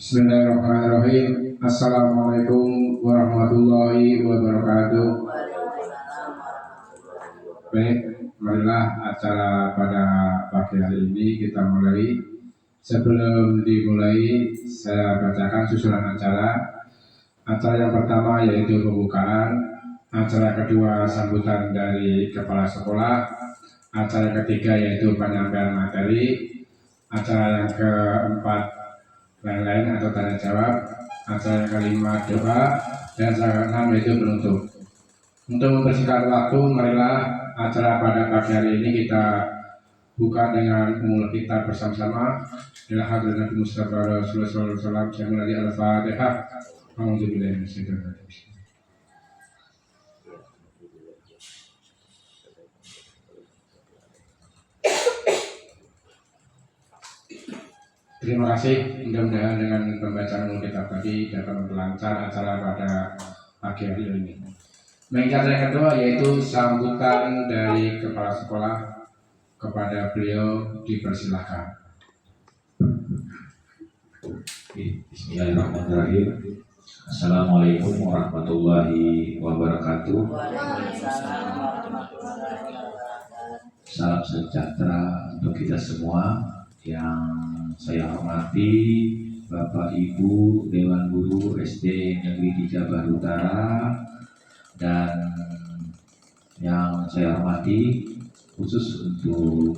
Bismillahirrahmanirrahim. Assalamualaikum warahmatullahi wabarakatuh. Baik, marilah acara pada pagi hari ini kita mulai. Sebelum dimulai, saya bacakan susunan acara. Acara yang pertama yaitu pembukaan, acara kedua sambutan dari kepala sekolah, acara ketiga yaitu penyampaian materi, acara yang keempat lain-lain atau tanya jawab, acara yang kelima doa, dan acara keenam yaitu penutup. Untuk mempersingkat waktu, marilah acara pada pagi hari ini kita buka dengan memulai kita bersama-sama. Ila hadratin Nabi Mustafa Rasulullah sallallahu alaihi wasallam. Saya mulai Al-Fatihah. A'udzubillahi minasyaitonir rajim. Terima kasih, mudah-mudahan dengan pembacaan kitab tadi dapat memperlancar acara pada pagi hari ini. Mengingat yang kedua yaitu sambutan dari kepala sekolah, kepada beliau dipersilahkan. Bismillahirrahmanirrahim. Assalamualaikum warahmatullahi wabarakatuh. Salam sejahtera untuk kita semua. Yang saya hormati Bapak Ibu Dewan Guru SD Negeri 3 Baru Utara, dan yang saya hormati khusus untuk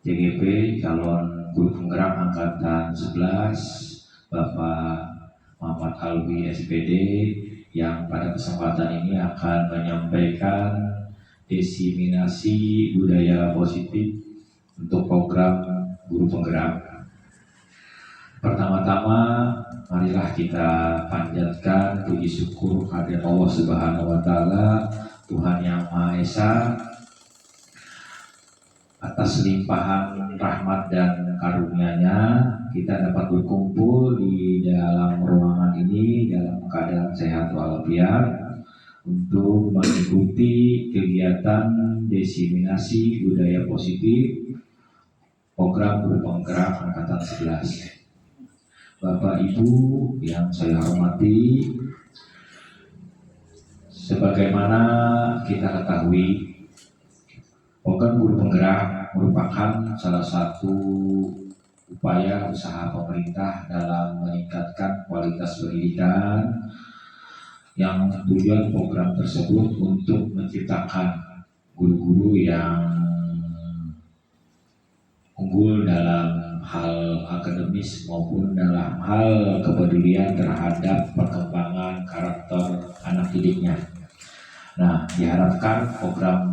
CGP calon guru penggerak angkatan 11 Bapak Muhammad Alwi SPD, yang pada kesempatan ini akan menyampaikan diseminasi budaya positif untuk program guru penggerak. Pertama-tama, marilah kita panjatkan puji syukur kehadirat Allah Subhanahu wa Ta'ala, Tuhan yang Maha Esa, atas limpahan rahmat dan karunia-Nya kita dapat berkumpul di dalam ruangan ini dalam keadaan sehat walafiat untuk mengikuti kegiatan diseminasi budaya positif program guru penggerak angkatan 11. Bapak Ibu yang saya hormati, sebagaimana kita ketahui, program guru penggerak merupakan salah satu upaya usaha pemerintah dalam meningkatkan kualitas pendidikan, yang tujuan program tersebut untuk menciptakan guru-guru yang unggul dalam hal akademis maupun dalam hal kepedulian terhadap perkembangan karakter anak didiknya. Nah, diharapkan program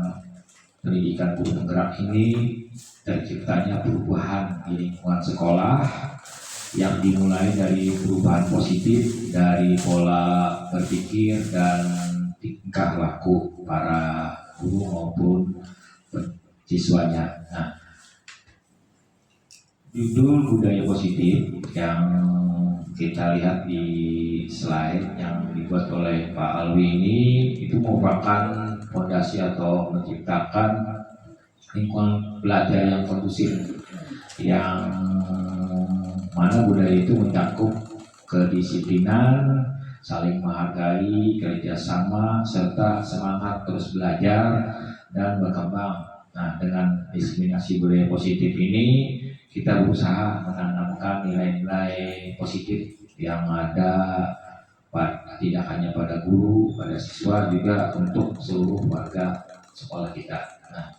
pendidikan guru penggerak ini terciptanya perubahan di lingkungan sekolah yang dimulai dari perubahan positif dari pola berpikir dan tingkah laku para guru maupun siswanya. Nah, judul budaya positif yang kita lihat di slide yang dibuat oleh Pak Alwi ini itu merupakan fondasi atau menciptakan lingkungan belajar yang kondusif, yang mana budaya itu mencakup kedisiplinan, saling menghargai, kerjasama, serta semangat terus belajar dan berkembang. Nah, dengan diseminasi budaya positif ini kita berusaha menanamkan nilai-nilai positif yang ada tidak hanya pada guru, pada siswa, juga untuk seluruh warga sekolah kita. Nah,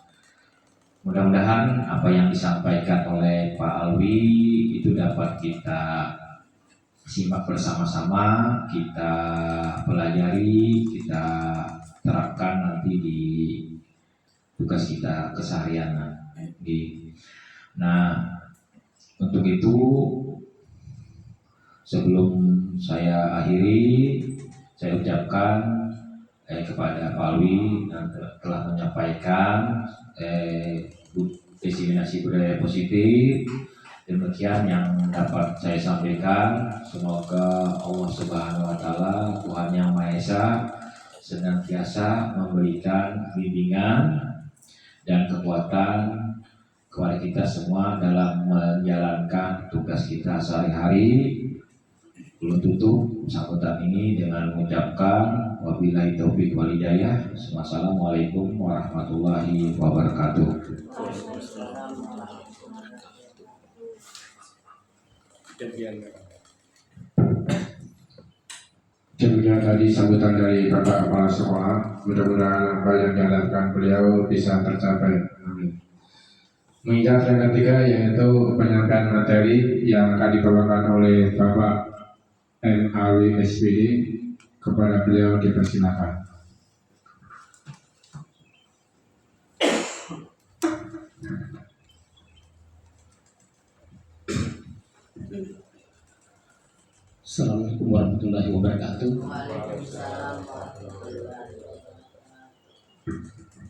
mudah-mudahan apa yang disampaikan oleh Pak Alwi itu dapat kita simak bersama-sama, kita pelajari, kita terapkan nanti di tugas kita keseharian. Nah, untuk itu sebelum saya akhiri, saya ucapkan kepada Pak Alwi yang telah menyampaikan diseminasi budaya positif. Demikian yang dapat saya sampaikan. Semoga Allah Subhanahu wa Ta'ala, Tuhan yang Maha Esa, senantiasa memberikan bimbingan dan kekuatan kepada kita semua dalam menjalankan tugas kita sehari-hari. Belum tutup sambutan ini dengan mengucapkan wabillahi taufiq wal hidayah. Wassalamualaikum warahmatullahi wabarakatuh. Demikian tadi sambutan dari Bapak Kepala Sekolah. Mudah-mudahan apa yang diharapkan beliau bisa tercapai. Amin. Menginjak yang ketiga yaitu penyampaian materi yang akan dibawakan oleh Bapak MAW SPD. Kepada beliau dipersilakan. Assalamualaikum warahmatullahi wabarakatuh.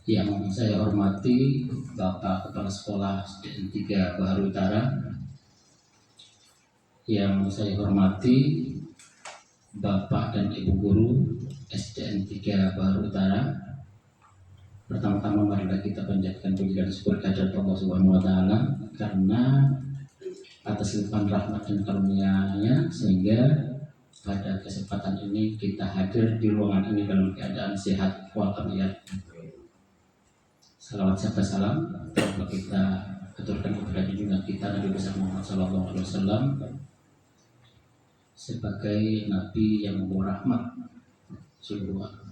Yang saya hormati Bapak Kepala Sekolah SDN 3 Bahar Utara. Yang saya hormati Bapak dan Ibu Guru SDN 3 Bahar Utara. Pertama-tama marilah kita panjatkan puji dan syukur kehadirat Allah Subhanahu wa taala karena atas limpahan rahmat dan karunia-Nya sehingga pada kesempatan ini kita hadir di ruangan ini dalam keadaan sehat walafiat. Salawat serta salam telah kita aturkan kepada junjungan kita Nabi besar Muhammad SAW sebagai Nabi yang membawa rahmat seluruh alam.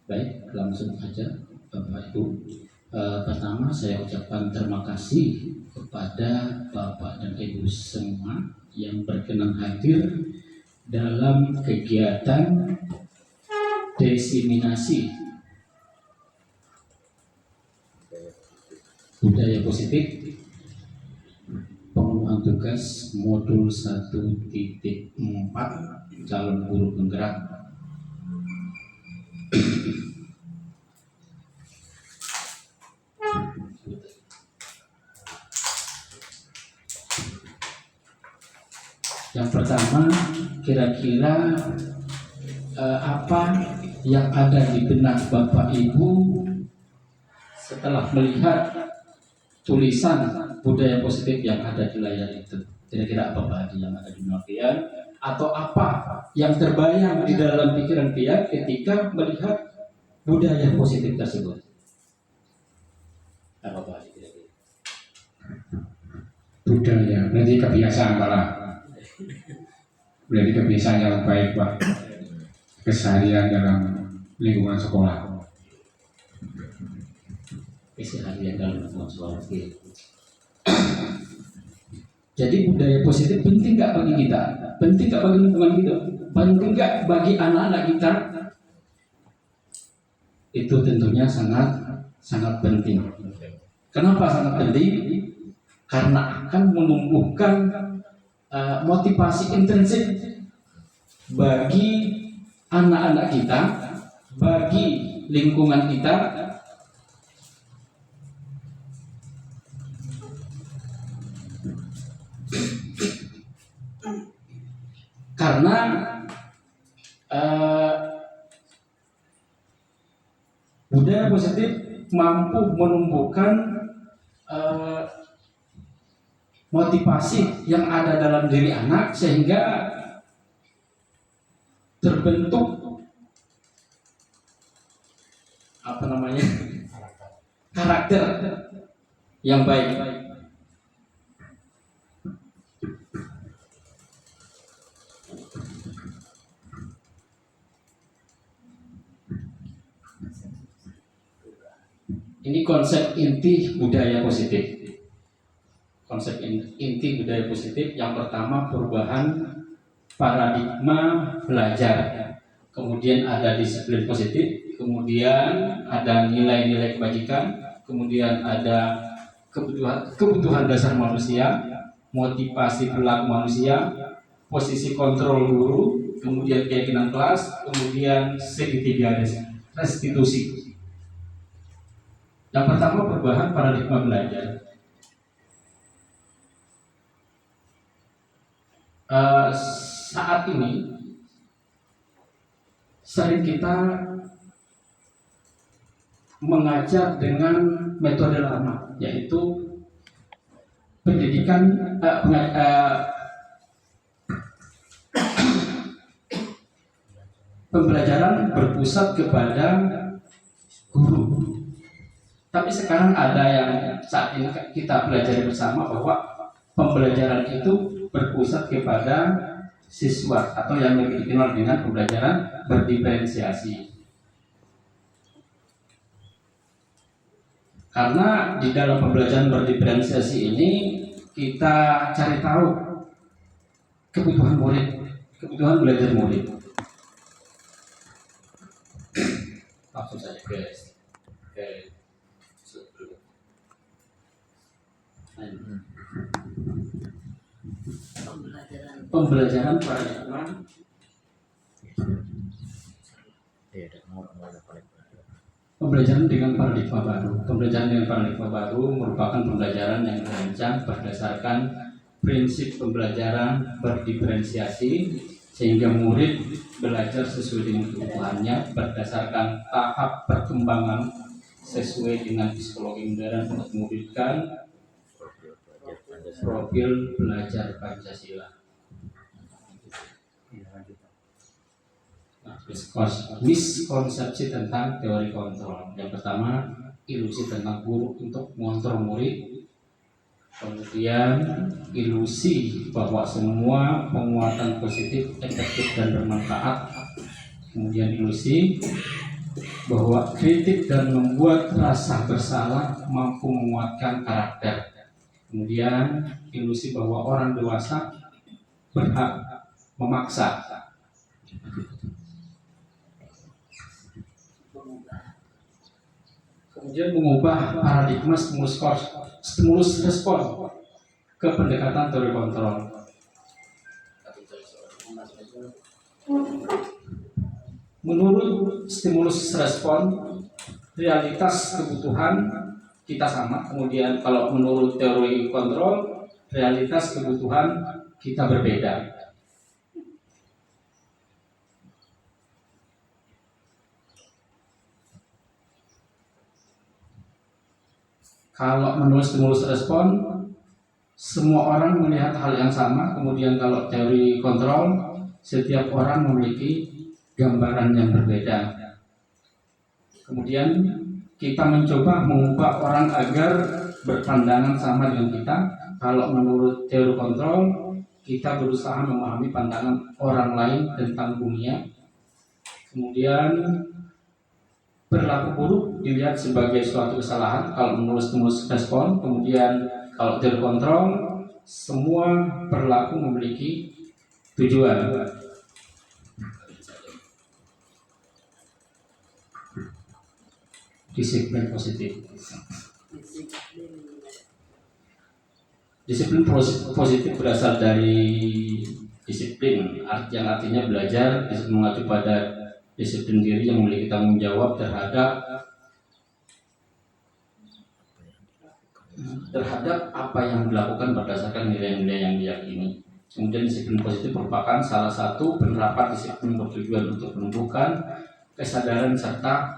Baik, langsung aja Bapak Ibu. Pertama saya ucapkan terima kasih kepada Bapak dan Ibu semua yang berkenan hadir dalam kegiatan diseminasi budaya positif pemenuhan tugas modul 1.4 calon guru penggerak. Yang pertama, kira-kira apa yang ada di benak Bapak Ibu setelah melihat tulisan budaya positif yang ada di layar itu? Kira-kira apa Pak Hadi yang ada di benak kalian? Atau apa yang terbayang di dalam pikiran kalian ketika melihat budaya positif tersebut? Apa Pak Hadi kira-kira? Budaya, berarti kebiasaan malah. Berarti kebiasaan yang baik Pak, keseharian dalam lingkungan sekolah. Keseharian dalam lingkungan sekolah. Jadi budaya positif penting nggak bagi kita? Penting nggak bagi lingkungan kita? Penting nggak bagi anak-anak kita? Itu tentunya sangat penting. Kenapa sangat penting? Karena akan menumbuhkan motivasi intrinsik bagi anak-anak kita, bagi lingkungan kita, karena budaya positif mampu menumbuhkan motivasi yang ada dalam diri anak sehingga terbentuk karakter yang baik. Ini konsep inti budaya positif. Konsep inti budaya positif yang pertama perubahan paradigma belajar, kemudian ada disiplin positif, kemudian ada nilai-nilai kebajikan, kemudian ada kebutuhan dasar manusia, motivasi perilaku manusia, posisi kontrol guru, kemudian keyakinan kelas, kemudian segitiga restitusi. Yang pertama perubahan paradigma belajar. Saat ini sering kita mengajar dengan metode lama, yaitu pendidikan pembelajaran berpusat kepada guru. Tapi sekarang ada yang saat ini kita pelajari bersama bahwa pembelajaran itu berpusat kepada siswa atau yang lebih dikenal dengan pembelajaran berdiferensiasi. Karena di dalam pembelajaran berdiferensiasi ini kita cari tahu kebutuhan murid, kebutuhan belajar murid. Langsung saja guys. Oke. Pembelajaran paradigma pembelajaran dengan paradigma baru. Pembelajaran dengan paradigma baru merupakan pembelajaran yang dirancang berdasarkan prinsip pembelajaran berdiferensiasi sehingga murid belajar sesuai dengan kebutuhannya berdasarkan tahap perkembangan sesuai dengan psikologi modern untuk mewujudkan profil belajar Pancasila. Miskonsepsi tentang teori kontrol. Yang pertama, ilusi tentang guru untuk mengontrol murid. Kemudian ilusi bahwa semua penguatan positif, efektif dan bermanfaat. Kemudian ilusi bahwa kritik dan membuat rasa bersalah mampu menguatkan karakter. Kemudian ilusi bahwa orang dewasa berhak memaksa. Kemudian mengubah paradigma stimulus respon ke pendekatan teori kontrol. Menurut stimulus respon, realitas kebutuhan kita sama. Kemudian kalau menurut teori kontrol, realitas kebutuhan kita berbeda. Kalau menurut stimulus respon, semua orang melihat hal yang sama. Kemudian kalau teori kontrol, setiap orang memiliki gambaran yang berbeda. Kemudian kita mencoba mengubah orang agar berpandangan sama dengan kita. Kalau menurut teori kontrol, kita berusaha memahami pandangan orang lain tentang dunia. Kemudian perilaku buruk dilihat sebagai suatu kesalahan kalau menurut stimulus respon. Kemudian kalau teori kontrol, semua perilaku memiliki tujuan. Disiplin positif. Disiplin positif berasal dari disiplin yang artinya belajar, mengacu pada disiplin diri yang memiliki tanggung jawab terhadap apa yang dilakukan berdasarkan nilai-nilai yang diyakini. Kemudian disiplin positif merupakan salah satu penerapan disiplin bertujuan untuk menumbuhkan kesadaran serta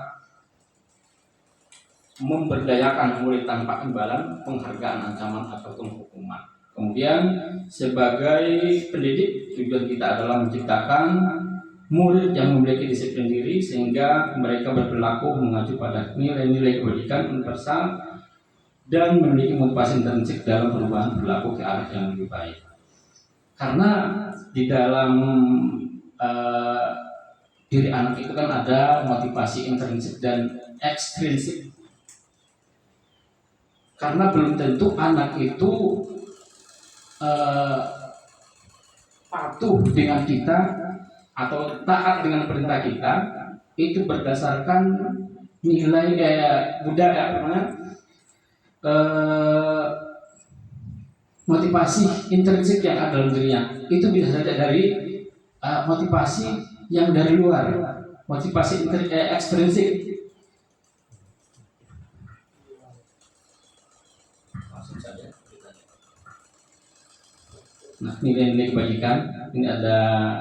memberdayakan murid tanpa imbalan, penghargaan, ancaman ataupun hukuman. Kemudian sebagai pendidik, tujuan kita adalah menciptakan murid yang memiliki disiplin diri sehingga mereka berperilaku mengacu pada nilai-nilai kebajikan universal dan memiliki motivasi intrinsik dalam perubahan perilaku ke arah yang lebih baik. Karena di dalam diri anak itu kan ada motivasi intrinsik dan ekstrinsik. Karena belum tentu anak itu patuh dengan kita atau taat dengan perintah kita itu berdasarkan nilai budaya motivasi intrinsik yang ada dalam dirinya. Itu bisa saja dari motivasi yang dari luar, motivasi ekstrinsik. Nah, nilai-nilai kebajikan ini ada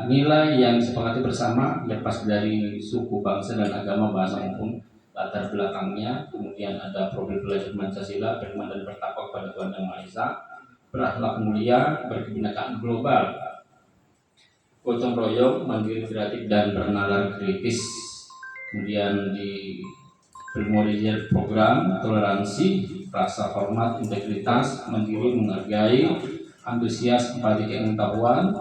nilai yang disepakati bersama lepas dari suku, bangsa dan agama, bahasa maupun latar belakangnya, kemudian ada profil belajar Pancasila, beriman dan bertakwa kepada Tuhan Yang Maha Esa, berakhlak mulia, berkebinekaan global, gotong royong, mandiri, kreatif dan bernalar kritis. Kemudian di primordial program toleransi, rasa hormat, integritas, mandiri, menghargai, antusias, empati, pengetahuan,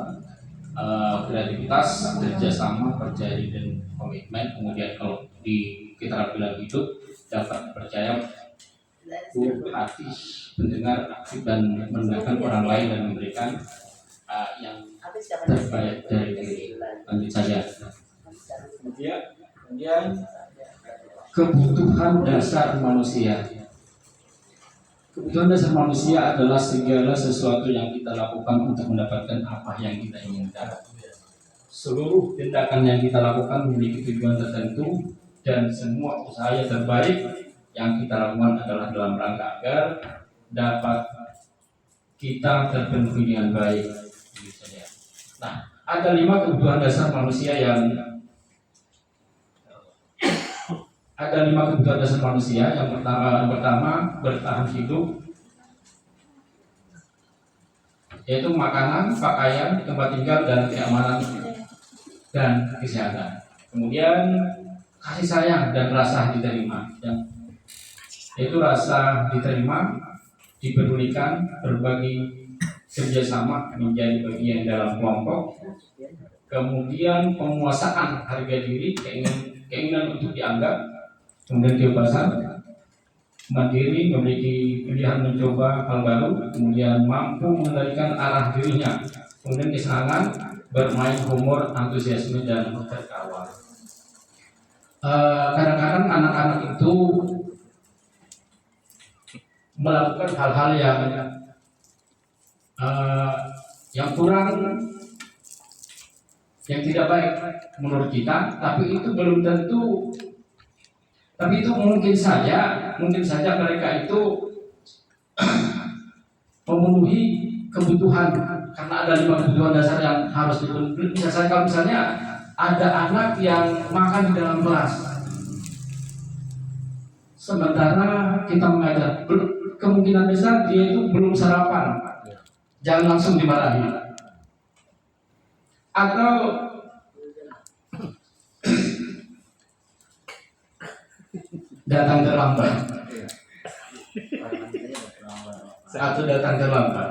kreativitas, kerjasama, percaya diri dan komitmen. Kemudian kalau di keterampilan hidup dapat percaya, hati, mendengar, aktif dan mendengarkan orang lain dan memberikan yang terbaik dari diri. Lanjut saja. Kemudian kebutuhan dasar manusia. Kebutuhan dasar manusia adalah segala sesuatu yang kita lakukan untuk mendapatkan apa yang kita inginkan. Seluruh tindakan yang kita lakukan memiliki tujuan tertentu, dan semua usaha yang terbaik yang kita lakukan adalah dalam rangka agar dapat kita terpenuhi dengan baik. Nah, ada 5 kebutuhan dasar manusia yang Yang pertama bertahan hidup, yaitu makanan, pakaian, tempat tinggal, dan keamanan dan kesehatan. Kemudian kasih sayang dan rasa diterima, yaitu rasa diterima, dipedulikan, berbagi, kerjasama, menjadi bagian dalam kelompok. Kemudian penguasaan harga diri, keinginan untuk dianggap. Kemudian kebebasan, mandiri, memiliki pilihan mencoba hal baru. Kemudian mampu mengendalikan arah dirinya. Kemudian kesenangan, bermain, humor, antusiasme, dan tertawa. Kadang-kadang anak-anak itu melakukan hal-hal yang kurang, yang tidak baik menurut kita, tapi itu belum tentu. Tapi itu mungkin saja mereka itu memenuhi kebutuhan, karena ada 5 kebutuhan dasar yang harus dipenuhi. Misalnya ada anak yang makan di dalam kelas, sementara kita mengajar, kemungkinan besar dia itu belum sarapan, jangan langsung dimarahi. Atau datang terlambat,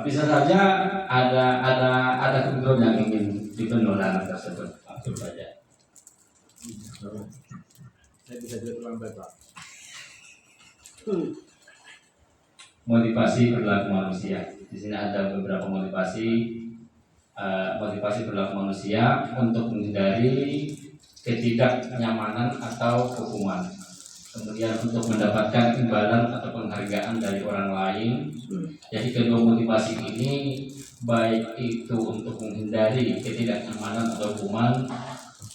bisa saja ada kebutuhan yang ingin dipenuhi anak tersebut. Langsung saja. Saya bisa terlambat, Pak. Motivasi perilaku manusia. Di sini ada beberapa motivasi perilaku manusia untuk menghindari ketidaknyamanan atau hukuman. Kemudian untuk mendapatkan imbalan atau penghargaan dari orang lain. Jadi kedua motivasi ini, baik itu untuk menghindari ketidaknyamanan atau hukuman,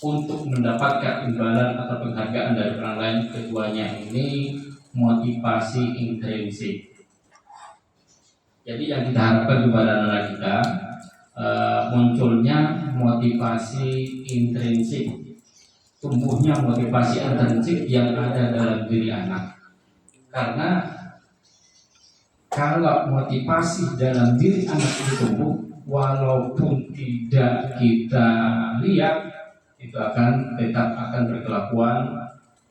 untuk mendapatkan imbalan atau penghargaan dari orang lain, keduanya ini motivasi intrinsik. Jadi yang kita harapkan kepada anak kita, munculnya motivasi intrinsik, tumbuhnya motivasi intrinsik yang ada dalam diri anak. Karena kalau motivasi dalam diri anak itu tumbuh, walaupun tidak kita lihat, itu tetap akan berkelakuan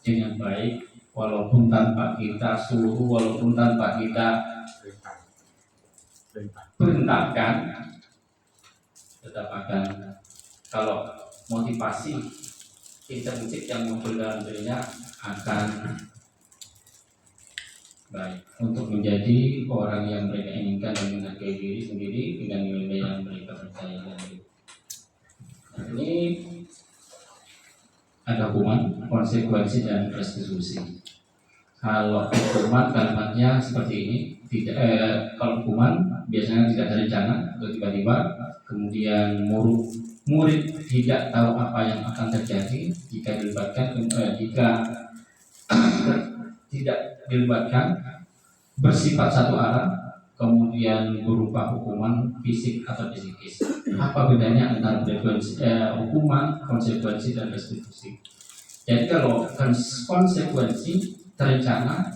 dengan baik, walaupun tanpa kita suruh, walaupun tanpa kita perintahkan, tetap akan. Kalau motivasi intrinsik yang muncul dalam dirinya akan baik untuk menjadi orang yang mereka inginkan dan menghargai diri sendiri dengan nilai yang mereka percaya. Ini ada hukuman, konsekuensi, dan restitusi. Kalau hukuman kalimatnya seperti ini, kalau hukuman biasanya tidak terencana atau tiba-tiba, kemudian murid tidak tahu apa yang akan terjadi jika tidak dilibatkan, bersifat satu arah, kemudian berupa hukuman fisik atau psikis. Apa bedanya antara hukuman, konsekuensi, dan restitusi? Jadi kalau konsekuensi terencana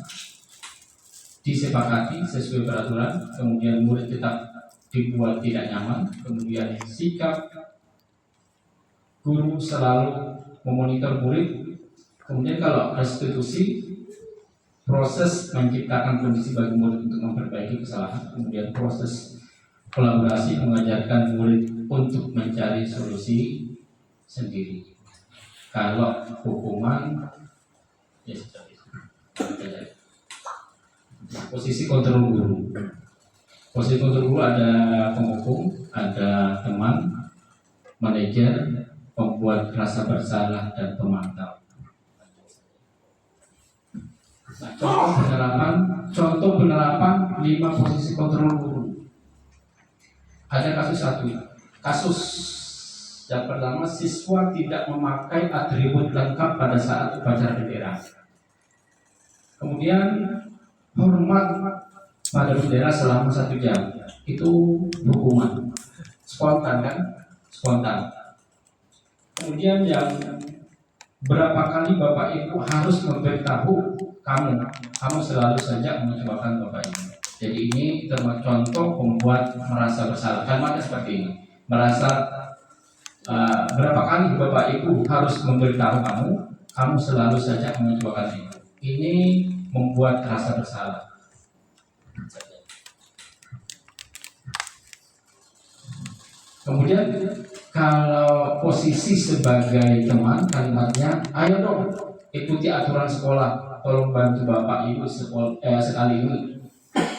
disepakati sesuai peraturan, kemudian murid tetap dibuat tidak nyaman, kemudian sikap guru selalu memonitor murid, kemudian kalau restitusi, proses menciptakan kondisi bagi murid untuk memperbaiki kesalahan, kemudian proses kolaborasi mengajarkan murid untuk mencari solusi sendiri. Kalau hukuman, ya seperti itu. Posisi kontrol guru. Posisi kontrol guru ada penghukum, ada teman, manajer, pembuat rasa bersalah, dan pemantau. Nah, contoh penerapan 5 posisi kontrol guru. Ada kasus satu. Kasus yang pertama, siswa tidak memakai atribut lengkap pada saat upacara bendera. Kemudian hormat pada bendera selama 1 jam. Itu hukuman. Spontan kan? Spontan. Kemudian yang berapa kali Bapak Ibu harus memberitahu kamu selalu saja mengecewakan Bapak Ibu. Jadi ini termasuk contoh membuat merasa bersalah. Kalimatnya seperti ini. Berapa kali Bapak Ibu harus memberitahu kamu selalu saja mengecewakan Ibu. Ini membuat rasa bersalah. Kemudian kalau posisi sebagai teman, kalimatnya, ayo dong ikuti aturan sekolah, tolong bantu Bapak Ibu sekali ini,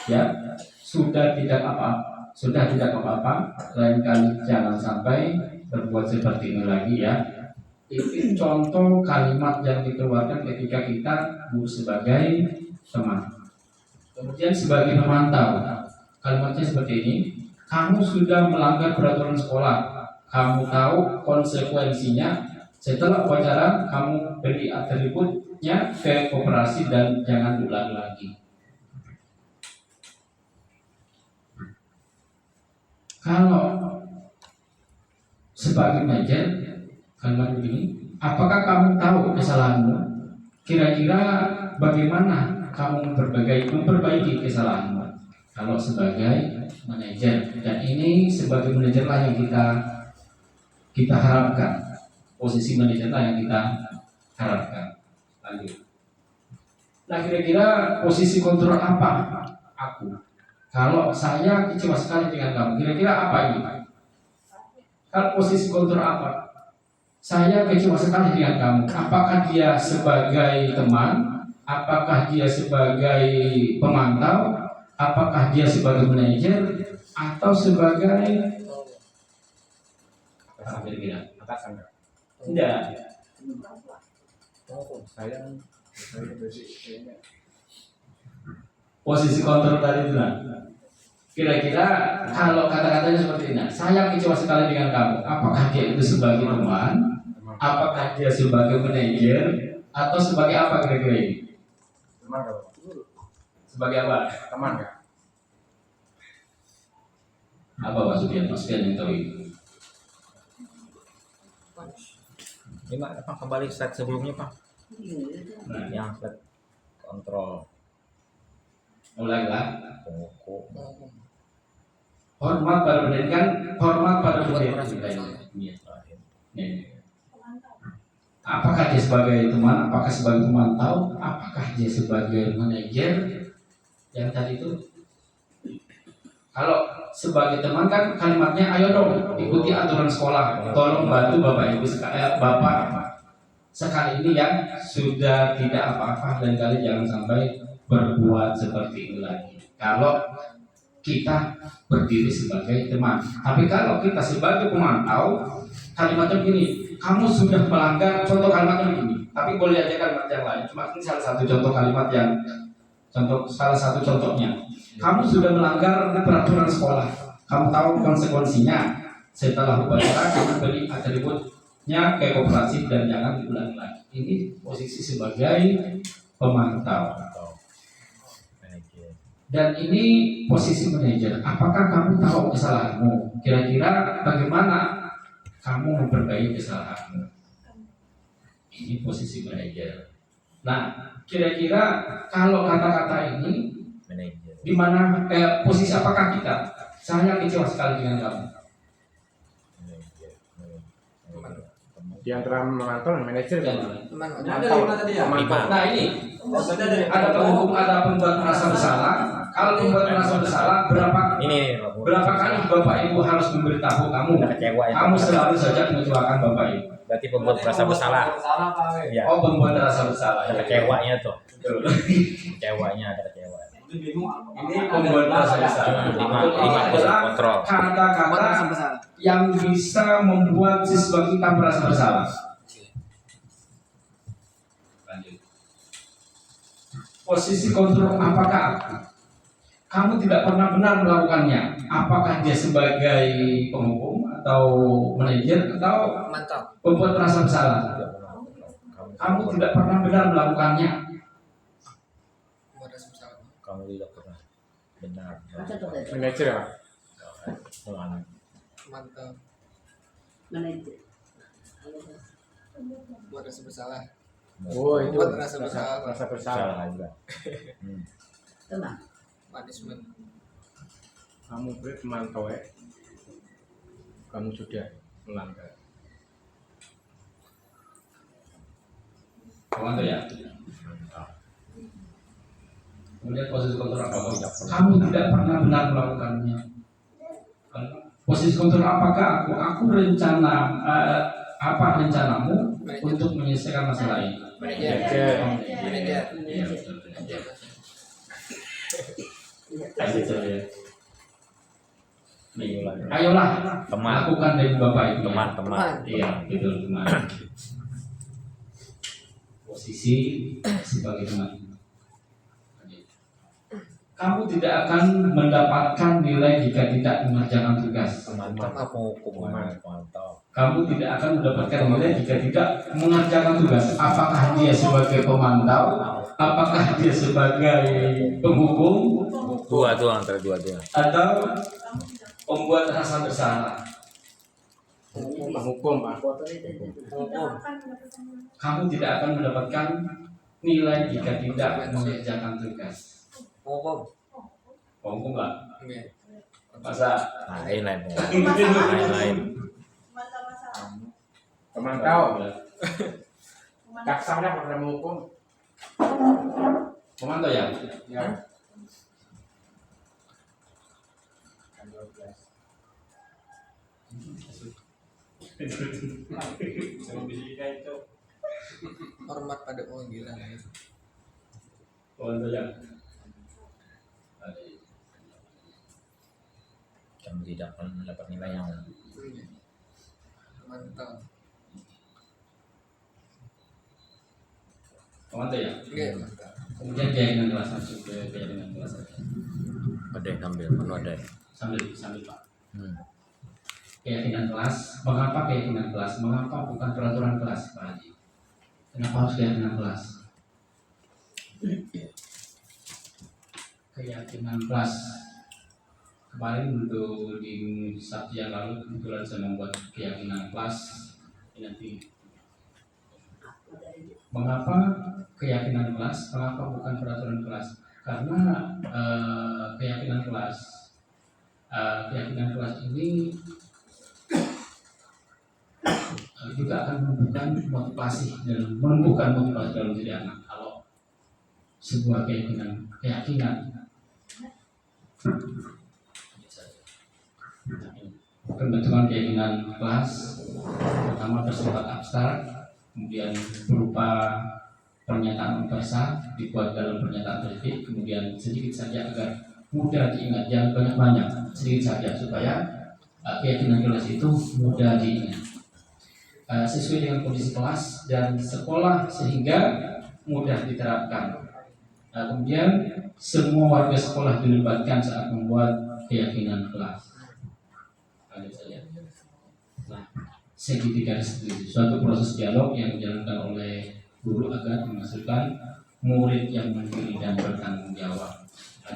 ya sudah tidak apa-apa, lain kali jangan sampai berbuat seperti ini lagi ya. Itu contoh kalimat yang dikeluarkan ketika kita sebagai teman. Kemudian sebagai pemantau, kalimatnya seperti ini. Kamu sudah melanggar peraturan sekolah. Kamu tahu konsekuensinya. Setelah upacara, kamu beri atributnya ke koperasi dan jangan ulang lagi. Kalau sebagai manajer, kalimat begini, apakah kamu tahu kesalahanmu? Kira-kira bagaimana kamu memperbaiki kesalahanmu? Kalau sebagai manajer, dan ini sebagai manajer lah yang kita harapkan, posisi manajer lah yang kita harapkan. Lanjut. Nah, kira-kira posisi kontrol apa aku? Kalau saya kecewa sekali dengan kamu, kira-kira apa ini? Kalau posisi kontrol apa? Saya kecewa sekali dengan kamu. Apakah dia sebagai teman? Apakah dia sebagai pemantau? Apakah dia sebagai manajer atau sebagai atasan? Tidak. Posisi kontrol tadi itu. Kira-kira kalau kata-katanya seperti ini, saya kecewa sekali dengan kamu. Apakah dia itu sebagai teman? Apakah dia sebagai manajer atau sebagai apa kira-kira ini? Teman kalau Sebagai apa? teman ya. Apa Pak Supian? Mas Supian yang tahu itu. Ini Pak kembali slide sebelumnya Pak. Nah, Yang slide kontrol mulailah. penghukum. Hormat pada pendidikan, hormat pada bendera. Apakah dia sebagai teman, apakah sebagai pemantau, apakah dia sebagai manajer? Yang tadi itu, kalau sebagai teman kan kalimatnya, ayo dong ikuti aturan sekolah, tolong bantu Bapak Ibu Bapak sekali ini yang sudah tidak apa-apa dan kali jangan sampai berbuat seperti ini lagi. Kalau kita berdiri sebagai teman, tapi kalau kita sebagai pemantau, kalimatnya begini, kamu sudah melanggar, contoh kalimatnya begini, tapi boleh aja kalimat yang lain, cuma ini salah satu contoh kalimat yang salah satu contohnya, kamu sudah melanggar peraturan sekolah, kamu tahu konsekuensinya. Setelah upacara kamu beri atributnya ke koperasi dan jangan diulangi lagi. Ini posisi sebagai pemantau. Dan ini posisi manajer. Apakah kamu tahu kesalahanmu? Kira-kira bagaimana kamu memperbaiki kesalahanmu? Ini posisi manajer. Nah, kira-kira kalau kata-kata ini Manajer. di mana posisi apakah kita? Saya kecewa sekali dengan kamu. Manajer. Di antara memantau dan manajer kan? Ada 5 tadi ya? Lima. Nah ini ada penghukum, ada pembuat merasa bersalah. Kalau pembuat merasa bersalah, berapa kali Bapak Ibu harus memberitahu kamu? Ada kecewa ya. Kamu selalu saja mengecewakan Bapak Ibu. Berarti pembuat merasa bersalah. Bersalah Pak. Iya. Oh, pembuat merasa bersalah. Ada Ya. kecewanya tuh. Betul. Kecewanya ada kecewa. Ini bingung. Ini pembuat merasa bersalah. Lima Ini adalah kontrol. kata-kata yang bisa membuat siswa kita merasa bersalah. Lanjut. Posisi kontrol apakah aku? Kamu tidak pernah benar melakukannya. Apakah dia sebagai penghukum atau manajer atau pembuat merasa bersalah? Kamu tidak pernah benar melakukannya. Kamu tidak pernah benar. Manajer ya? Mantap. Manajer. Buat rasa bersalah. Oh itu Buat rasa bersalah. rasa bersalah. Salah juga. Tenang. Punishment. Kamu beri pemantau ya? Kamu sudah melanggar. Kamu ya. Kemudian posisi kontrol apa? Kamu tidak pernah benar melakukannya. Posisi kontrol apakah aku? Aku rencana apa rencanamu untuk menyelesaikan masalah ini? Manajer. Manajer. Manajer. Iya, betul. Iya. Ayolah, Teman. lakukan dari Bapak Ibu. Teman-teman. Iya, betul teman. Posisi sebagai teman. Kamu tidak akan mendapatkan nilai jika tidak mengerjakan tugas. Pemantau apa hukuman? Pemantau. Kamu tidak akan mendapatkan nilai jika tidak mengerjakan tugas. Apakah dia sebagai pemantau? Apakah dia sebagai penghukum? Dua tuh antara dua-dua. Atau pembuat rasa bersalah? Penghukum Pak. Kamu tidak akan mendapatkan nilai jika tidak mengerjakan tugas. Penghukum lah. Masa Lain. Lain. Pemantau. Tak salah pada menghukum. pemantau ya? Ya. Hormat pada panggilan. Pemantau ya? Kamu tidak akan mendapat nilai yang Mantap. Pemantau ya? Oke, mantap. Kemudian keyakinan kelas masuk ke keyakinan kelas saja. ada sambil ada. Sambil Pak. Hmm. Keyakinan kelas. Mengapa keyakinan kelas? Mengapa bukan peraturan kelas, Pak Haji? Kenapa harus keyakinan kelas? Keyakinan kelas. Kemarin untuk di Sabtu yang lalu kebetulan saya membuat keyakinan kelas. Ini nanti. Mengapa keyakinan kelas? Mengapa bukan peraturan kelas? Karena keyakinan kelas ini juga akan menumbuhkan motivasi dan menumbuhkan motivasi dalam diri anak. Kalau sebuah keyakinan pembentukan keyakinan kelas pertama bersifat abstrak, kemudian berupa pernyataan universal dibuat dalam pernyataan tertib, kemudian sedikit saja agar mudah diingat, jangan banyak-banyak, sedikit saja supaya keyakinan kelas itu mudah diingat sesuai dengan kondisi kelas dan sekolah sehingga mudah diterapkan. Kemudian semua warga sekolah dilibatkan saat membuat keyakinan kelas. Nah, segitiga seperti suatu proses dialog yang dijalankan oleh guru agar menghasilkan murid yang mandiri dan bertanggung jawab.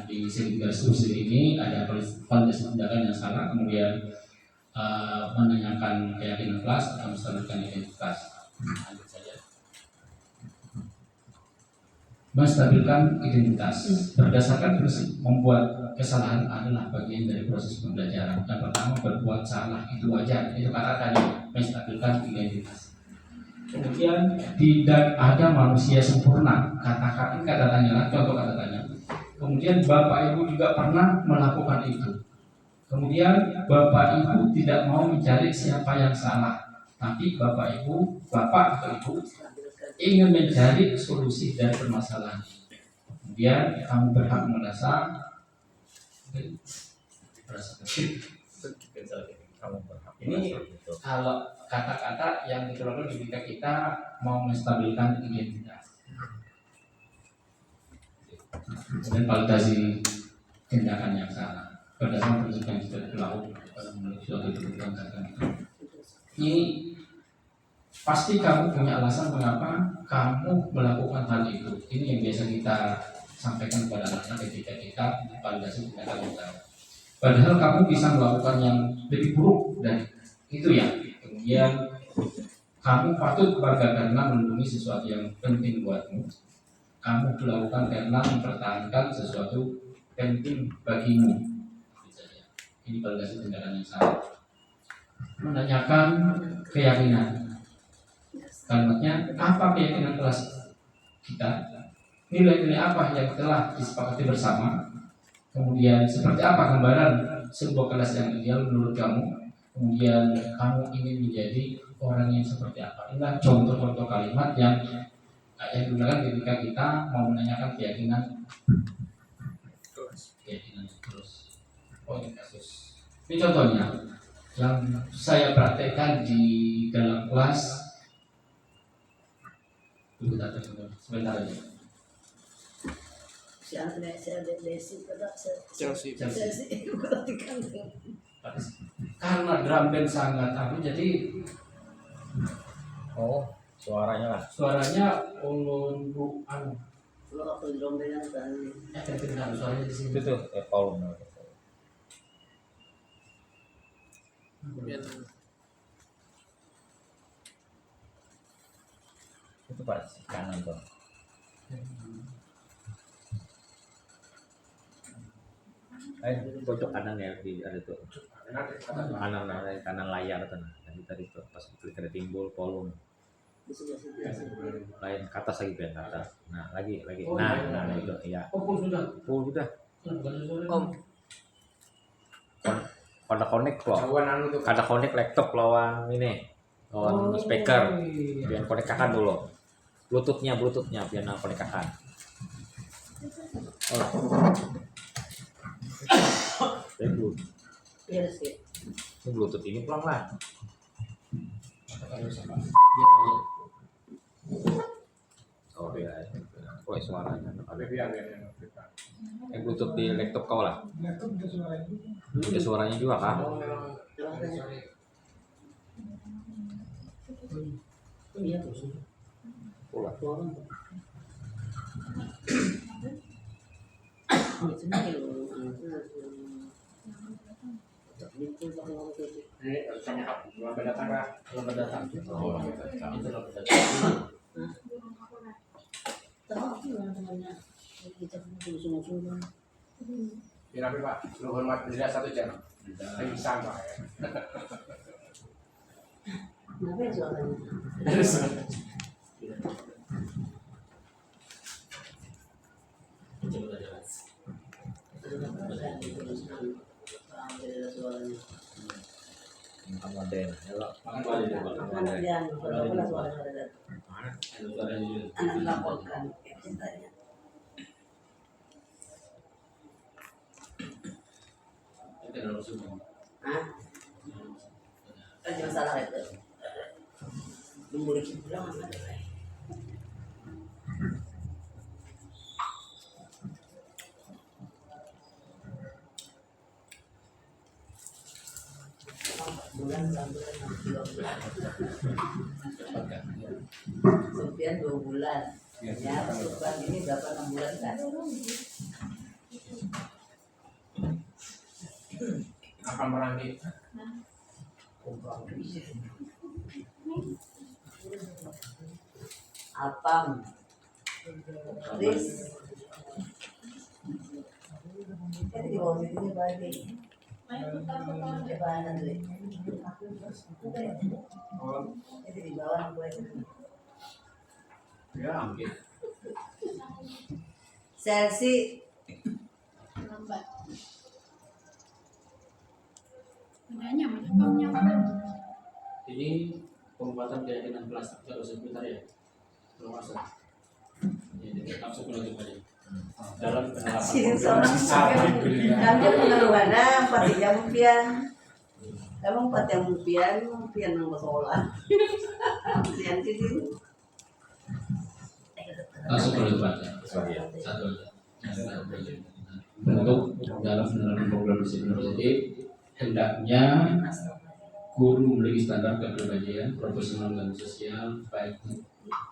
Di segitiga struktur ini ada validasi tindakan yang salah, kemudian menanyakan keyakinan kelas atau menstabilkan identitas. Lanjut saja. menstabilkan identitas berdasarkan prinsip membuat kesalahan adalah bagian dari proses pembelajaran. Yang pertama, berbuat salah itu wajar, itu kata tadi menstabilkan identitas. Kemudian tidak ada manusia sempurna, kata tanya, contoh kata tanya. Kemudian bapak ibu juga pernah melakukan itu. Kemudian bapak ibu tidak mau mencari siapa yang salah, tapi bapak atau ibu ingin mencari solusi dari permasalahan. Kemudian kamu berhak merasa Kamu berhak. ini kalau kata-kata yang dikeluarkan ketika kita mau menstabilkan identitas dan validasi tindakan yang salah berdasarkan prinsip yang sudah dilakukan pada suatu kebutuhan tertentu. Ini pasti kamu punya alasan mengapa kamu melakukan hal itu. Ini yang biasa kita sampaikan kepada anak-anak ketika kita validasi tindakan yang salah. Padahal kamu bisa melakukan yang lebih buruk dari itu ya. Kemudian kamu patut bangga karena melindungi sesuatu yang penting buatmu. Kamu melakukan karena mempertahankan sesuatu penting bagimu. Ini validasi tindakan yang salah. Menanyakan keyakinan. Kalimatnya, apa keyakinan kelas kita? Nilai-nilai apa yang telah disepakati bersama? Kemudian seperti apa gambaran sebuah kelas yang ideal menurut kamu? Kemudian kamu ingin menjadi orang yang seperti apa? Inilah contoh-contoh kalimat yang digunakan ketika kita mau menanyakan keyakinan terus. Oh, ini kasus. Ini contohnya yang saya praktekkan di dalam kelas. Sebentar aja. Chelsea. Karena drum band sangat jadi Oh, suaranya lah. suaranya ulun anu Suaranya suaranya di sini. Itu tuh Paul. Itu Pak kanan tuh. Pojok kanan ya di ada tuh. Kanan layar tuh. Tadi tuh pas klik ada timbul volume. Lain ke atas lagi ke atas. Nah, lagi. Oh, Nah, itu ya. Oh, sudah. Udah. Om, Kada connect kok. Kada connect laptop lawan ini. Lawan speaker. Biar connect kakan dulu. Bluetoothnya biar nang connect kakan. Ini Bluetooth ini pelan-pelan. Oh iya. Kok suaranya Bluetooth di laptop kau lah. Ada suaranya juga kan? Pula. Selamat datang. Tapi Pak, lu hormat bendera 1 jam. Lagi sama ya. Kenapa ya suaranya? Makan model. Elok. Anak laporkan cintanya. Kan jangan salah itu. Boleh bilang apa ada. Bulan Sofian 2 bulan ya pasukan ini berapa 6 bulan kan Akan merangkik. Apam Please. Jadi di bawah sini bagi. Coba nanti. Jadi di bawah gue. Selsi. Ini pengobatan keyakinan kelas kalau sebentar ya. Belum masuk. Jadi langsung menutup aja. Dalam Sini penerapan seorang kami pengeluaran 4 jam rupiah. Kamu 4 jam rupiah nang sekolah. Sian sini. langsung menutup aja. Sorry ya. Satu aja. Untuk dalam penerapan program disiplin positif, hendaknya guru memiliki standar kepribadian, profesional dan sosial baik,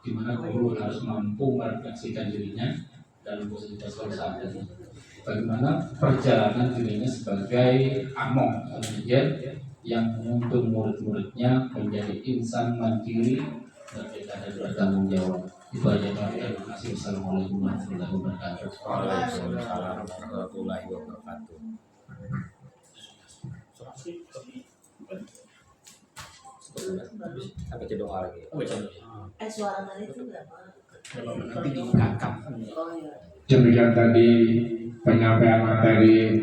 di mana guru harus mampu merefleksikan dirinya dalam posisi sosial saat ini. Bagaimana perjalanan dirinya sebagai among manajer yang menuntun murid-muridnya menjadi insan mandiri dan tidak bertanggung jawab. Itu aja Pak. Terima kasih. Assalamualaikum warahmatullahi wabarakatuh. Waalaikumsalam warahmatullahi wabarakatuh. Sampai cedong lagi. Suara tadi itu berapa? Nanti dikakap. Oh iya. Demikian tadi penyampaian materi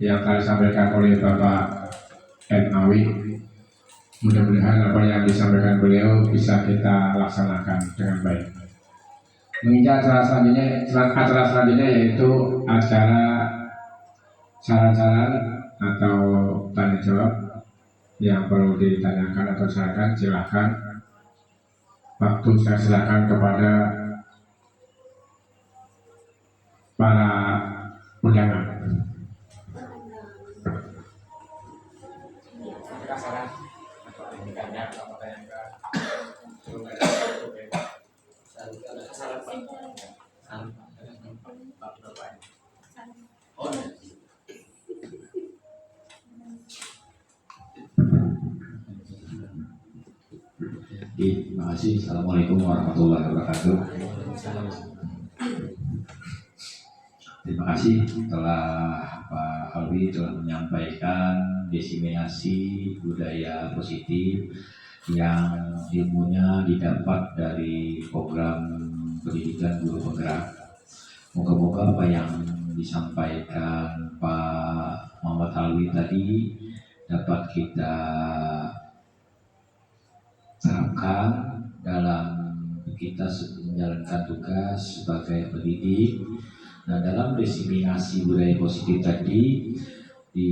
yang tadi disampaikan oleh Bapak Nawi. Mudah-mudahan apa yang disampaikan beliau bisa kita laksanakan dengan baik. Menginjak acara selanjutnya yaitu acara saran-saran atau tanya jawab yang perlu ditanyakan atau silakan. Waktu saya silakan kepada para undangan. Terima kasih. Assalamualaikum warahmatullahi wabarakatuh. Terima kasih telah Pak Alwi telah menyampaikan diseminasi budaya positif yang ilmunya didapat dari program pendidikan guru penggerak. Moga-moga apa yang disampaikan Pak Muhammad Alwi tadi dapat kita terapkan dalam kita menjalankan tugas sebagai pendidik. Nah, dalam diseminasi budaya positif tadi di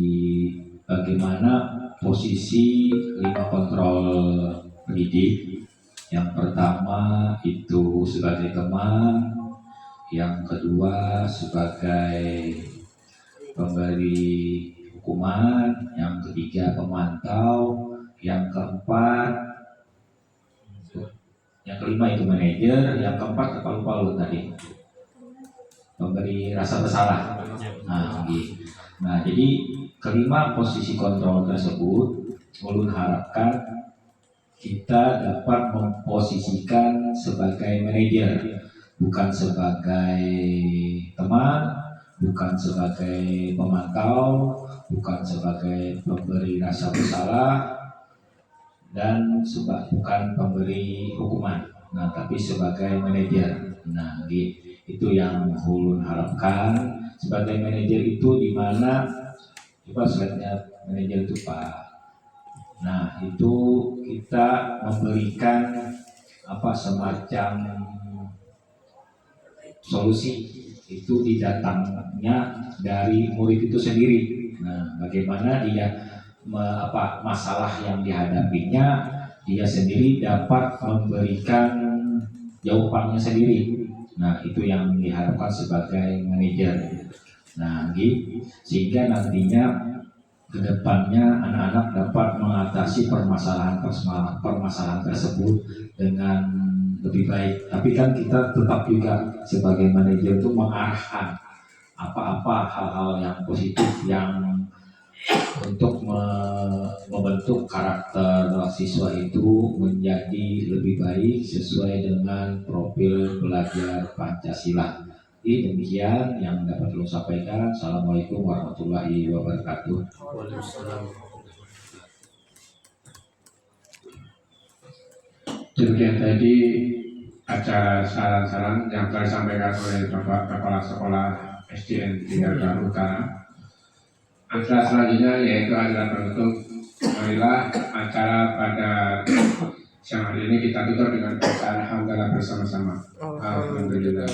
bagaimana posisi 5 kontrol pendidik. Yang pertama itu sebagai teman, yang kedua sebagai pemberi hukuman, yang ketiga pemantau, yang keempat yang kelima itu manajer, yang keempat lupa tadi pemberi rasa bersalah. Nah, jadi kelima posisi kontrol tersebut ulun harapkan kita dapat memposisikan sebagai manajer, bukan sebagai teman, bukan sebagai pemantau, bukan sebagai pemberi rasa bersalah, dan bukan pemberi hukuman, nah tapi sebagai manajer. Nah, itu yang ulun harapkan sebagai manajer itu di mana coba slide-nya manajer itu Pak. Nah, itu kita memberikan semacam solusi itu didatangnya dari murid itu sendiri. Nah, bagaimana dia masalah yang dihadapinya, dia sendiri dapat memberikan jawabannya sendiri. Nah, itu yang diharapkan sebagai manajer. Nah, sehingga nantinya kedepannya anak-anak dapat mengatasi permasalahan tersebut dengan lebih baik. Tapi kan kita tetap juga sebagai manajer itu mengarahkan apa-apa hal-hal yang positif yang untuk membentuk karakter siswa itu menjadi lebih baik sesuai dengan profil belajar Pancasila. Jadi demikian yang dapat saya sampaikan. Assalamualaikum warahmatullahi wabarakatuh. Demikian tadi acara saran-saran yang telah disampaikan oleh Bapak Kepala Sekolah SDN Tegal Utara. Acara selanjutnya yaitu acara penutup. Marilah acara pada siang hari ini kita tutup dengan bacaan hamdalah bersama-sama. Alhamdulillah.